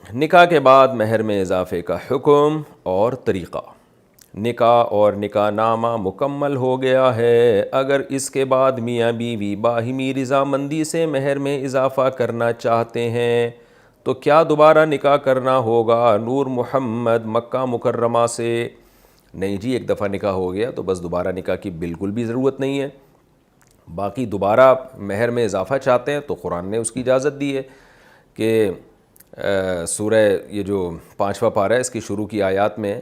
نکاح کے بعد مہر میں اضافے کا حکم اور طریقہ۔ نکاح اور نکاح نامہ مکمل ہو گیا ہے، اگر اس کے بعد میاں بیوی باہمی رضامندی سے مہر میں اضافہ کرنا چاہتے ہیں تو کیا دوبارہ نکاح کرنا ہوگا؟ نور محمد مکہ مکرمہ سے۔ نہیں جی، ایک دفعہ نکاح ہو گیا تو بس دوبارہ نکاح کی بالکل بھی ضرورت نہیں ہے۔ باقی دوبارہ مہر میں اضافہ چاہتے ہیں تو قرآن نے اس کی اجازت دی ہے کہ سورہ یہ جو 5واں پارہ ہے اس کی شروع کی آیات میں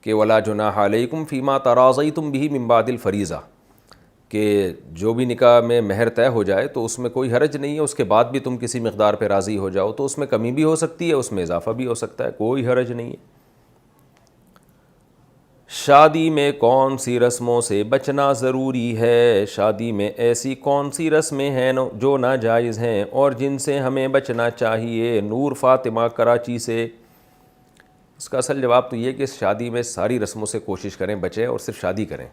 کہ وَلَا جُنَاحَ عَلَيْكُمْ فِي مَا تَرَاضَيْتُمْ بِهِ مِن بَعْدِ الْفَرِيضَةِ، کہ جو بھی نکاح میں مہر طے ہو جائے تو اس میں کوئی حرج نہیں ہے، اس کے بعد بھی تم کسی مقدار پہ راضی ہو جاؤ تو اس میں کمی بھی ہو سکتی ہے، اس میں اضافہ بھی ہو سکتا ہے، کوئی حرج نہیں ہے۔ شادی میں کون سی رسموں سے بچنا ضروری ہے؟ شادی میں ایسی کون سی رسمیں ہیں جو ناجائز ہیں اور جن سے ہمیں بچنا چاہیے؟ نور فاطمہ کراچی سے۔ اس کا اصل جواب تو یہ کہ شادی میں ساری رسموں سے کوشش کریں بچیں اور صرف شادی کریں۔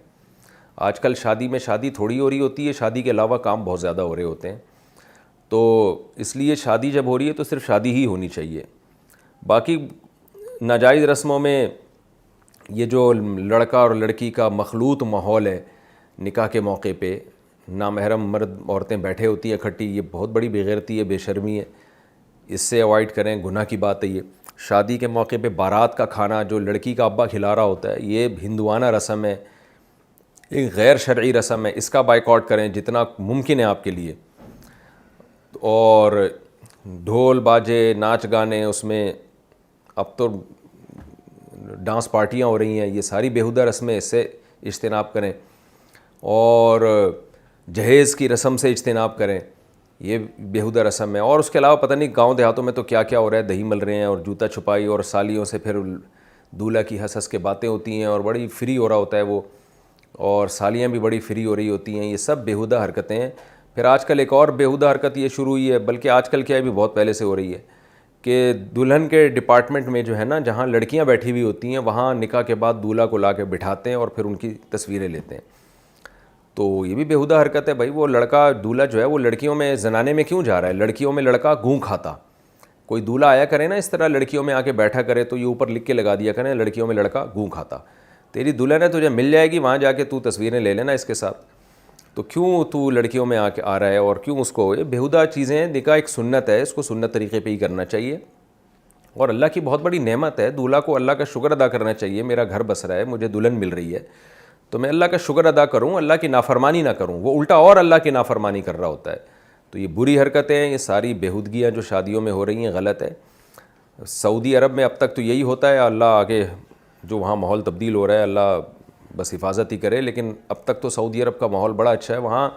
آج کل شادی میں شادی تھوڑی ہو رہی ہوتی ہے، شادی کے علاوہ کام بہت زیادہ ہو رہے ہوتے ہیں، تو اس لیے شادی جب ہو رہی ہے تو صرف شادی ہی ہونی چاہیے۔ باقی ناجائز رسموں میں یہ جو لڑکا اور لڑکی کا مخلوط ماحول ہے نکاح کے موقع پہ، نامحرم مرد عورتیں بیٹھے ہوتی ہیں اکٹھی، یہ بہت بڑی بے غیرتی ہے، بے شرمی ہے، اس سے اوائڈ کریں، گناہ کی بات ہے یہ۔ شادی کے موقع پہ بارات کا کھانا جو لڑکی کا ابا کھلا رہا ہوتا ہے، یہ ہندوانہ رسم ہے، ایک غیر شرعی رسم ہے، اس کا بائیکاٹ کریں جتنا ممکن ہے آپ کے لیے۔ اور ڈھول باجے ناچ گانے، اس میں اب تو ڈانس پارٹیاں ہو رہی ہیں، یہ ساری بیہودہ رسمیں، اس سے اجتناب کریں۔ اور جہیز کی رسم سے اجتناب کریں، یہ بیہودہ رسم ہے۔ اور اس کے علاوہ پتہ نہیں گاؤں دیہاتوں میں تو کیا کیا ہو رہا ہے، دہی مل رہے ہیں اور جوتا چھپائی، اور سالیوں سے پھر دولہا کی ہنس ہنس کے باتیں ہوتی ہیں اور بڑی فری ہو رہا ہوتا ہے وہ، اور سالیاں بھی بڑی فری ہو رہی ہوتی ہیں، یہ سب بیہودہ حرکتیں ہیں۔ پھر آج کل ایک اور بیہودہ حرکت یہ شروع ہوئی ہے، بلکہ آج کل کیا ہے بھی بہت پہلے سے ہو رہی ہے، کہ دلہن کے ڈپارٹمنٹ میں جو ہے نا، جہاں لڑکیاں بیٹھی ہوئی ہوتی ہیں وہاں نکاح کے بعد دولہا کو لا کے بٹھاتے ہیں اور پھر ان کی تصویریں لیتے ہیں۔ تو یہ بھی بیہودہ حرکت ہے بھائی، وہ لڑکا دولہا جو ہے وہ لڑکیوں میں زنانے میں کیوں جا رہا ہے؟ لڑکیوں میں لڑکا گوں کھاتا، کوئی دولہا آیا کرے نا اس طرح لڑکیوں میں آ کے بیٹھا کرے تو یہ اوپر لکھ کے لگا دیا کریں لڑکیوں میں لڑکا گوں کھاتا، تیری دلہن ہے تجھے مل جائے گی، وہاں جا کے تو تصویریں لے لینا اس کے ساتھ، تو کیوں تو لڑکیوں میں آ رہا ہے؟ اور کیوں اس کو یہ بیہودہ چیزیں ہیں؟ نکاح ایک سنت ہے، اس کو سنت طریقے پہ ہی کرنا چاہیے، اور اللہ کی بہت بڑی نعمت ہے، دولہا کو اللہ کا شکر ادا کرنا چاہیے، میرا گھر بس رہا ہے، مجھے دلہن مل رہی ہے تو میں اللہ کا شکر ادا کروں، اللہ کی نافرمانی نہ کروں۔ وہ الٹا اور اللہ کی نافرمانی کر رہا ہوتا ہے۔ تو یہ بری حرکتیں ہیں، یہ ساری بیہودگیاں جو شادیوں میں ہو رہی ہیں غلط ہے۔ سعودی عرب میں اب تک تو یہی ہوتا ہے، اللہ آگے جو وہاں ماحول تبدیل ہو رہا ہے اللہ بس حفاظت ہی کرے، لیکن اب تک تو سعودی عرب کا ماحول بڑا اچھا ہے، وہاں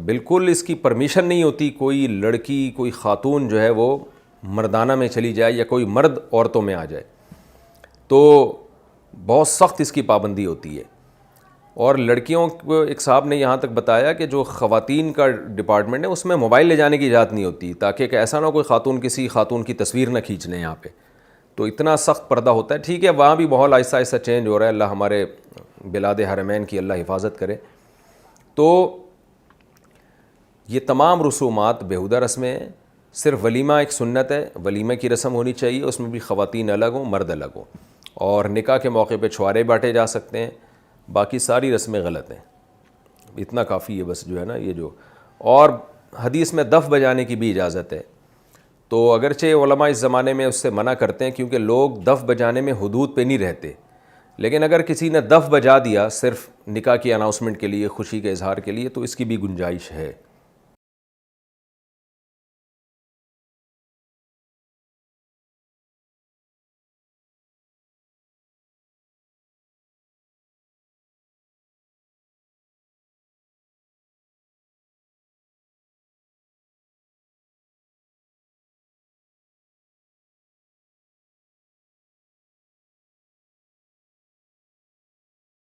بالکل اس کی پرمیشن نہیں ہوتی کوئی لڑکی کوئی خاتون جو ہے وہ مردانہ میں چلی جائے یا کوئی مرد عورتوں میں آ جائے، تو بہت سخت اس کی پابندی ہوتی ہے۔ اور لڑکیوں کو ایک صاحب نے یہاں تک بتایا کہ جو خواتین کا ڈپارٹمنٹ ہے اس میں موبائل لے جانے کی اجازت نہیں ہوتی، تاکہ کہ ایسا نہ کوئی خاتون کسی خاتون کی تصویر نہ کھینچ لیں یہاں پہ، تو اتنا سخت پردہ ہوتا ہے۔ ٹھیک ہے، وہاں بھی ماحول آہستہ آہستہ چینج ہو رہا ہے، اللہ ہمارے بلاد حرمین کی اللہ حفاظت کرے۔ تو یہ تمام رسومات بیہودہ رسمیں ہیں، صرف ولیمہ ایک سنت ہے، ولیمہ کی رسم ہونی چاہیے، اس میں بھی خواتین الگ ہوں مرد الگ ہوں، اور نکاح کے موقع پہ چھوارے بانٹے جا سکتے ہیں، باقی ساری رسمیں غلط ہیں، اتنا کافی ہے بس جو ہے نا یہ جو۔ اور حدیث میں دف بجانے کی بھی اجازت ہے، تو اگرچہ علماء اس زمانے میں اس سے منع کرتے ہیں کیونکہ لوگ دف بجانے میں حدود پہ نہیں رہتے، لیکن اگر کسی نے دف بجا دیا صرف نکاح کی اناؤنسمنٹ کے لیے، خوشی کے اظہار کے لیے، تو اس کی بھی گنجائش ہے۔